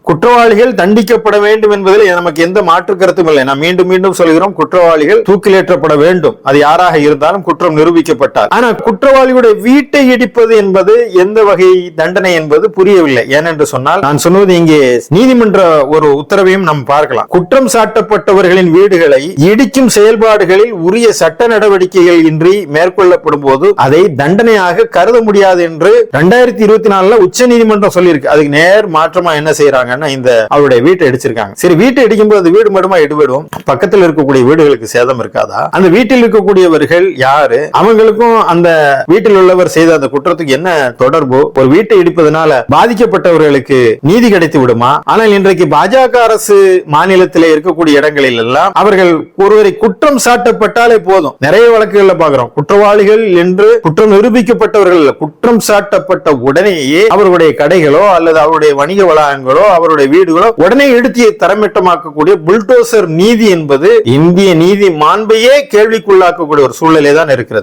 குற்றவாளிகள் தண்டிக்கப்பட வேண்டும் என்பதில் நமக்கு எந்த மாற்று கருத்தும் இல்லை. நான் மீண்டும் மீண்டும் சொல்கிறோம், குற்றவாளிகள் தூக்கிலேற்றப்பட வேண்டும், அது யாராக இருந்தாலும் குற்றம் நிரூபிக்கப்பட்டார். ஆனா குற்றவாளியுடைய வீட்டை இடிப்பது என்பது எந்த வகை தண்டனை என்பது புரியவில்லை. ஏனென்று சொன்னால், நான் சொன்னது இங்கே நீதிமன்ற ஒரு உத்தரவையும் நாம் பார்க்கலாம். குற்றம் சாட்டப்பட்டவர்களின் வீடுகளை இடிக்கும் செயல்பாடுகளில் உரிய சட்ட நடவடிக்கைகள் இன்றி மேற்கொள்ளப்படும் போது அதை தண்டனையாக கருத முடியாது என்று 2024 உச்ச நீதிமன்றம் சொல்லியிருக்கு. அதுக்கு நேர் மாற்றமா என்ன செய்யறாங்கன்னா, இந்த அவருடைய வீட்டை இடிச்சிருக்காங்க. சரி, வீட்டை இடிக்கும் போது வீடு மட்டுமா இடிவிடும், பக்கத்தில் இருக்கக்கூடிய வீடுகளுக்கு சேதம் இருக்காதா? அந்த வீட்டில் இருக்கக்கூடியவர்கள் யாரு, அவங்களுக்கும் அந்த வீட்டில் உள்ளவர் செய்த அந்த குற்றத்துக்கு என்ன தொடர்பு? ஒரு வீட்டை இடிப்பதனால பாதிக்கப்பட்டவர்களுக்கு நீதி கிடைத்து விடுமா? ஆனால் இன்றைக்கு பாஜக அரசு மாநிலத்திலே இருக்கக்கூடிய இடங்களில் எல்லாம் அவர்கள் ஒருவரை குற்றம் சாட்டப்பட்டாலே போதும். நிறைய வழக்குகள்ல பாக்குறோம், குற்றவாளிகள் என்று குற்றம் நிரூபிக்கப்பட்டவர்கள் குற்றம் சாட்டப்பட்ட உடனேயே அவருடைய கடைகளோ அல்லது அவருடைய வணிக வளாகங்களோ அவருடைய வீடுகளோ உடனே எடுத்து தரமட்டமாக்கக்கூடிய புல்டோசர் நீதி என்பது இந்திய நீதி மாண்பையே கேள்விக்குள்ளாக்கக்கூடிய ஒரு சூழ்நிலை தான் இருக்கிறது.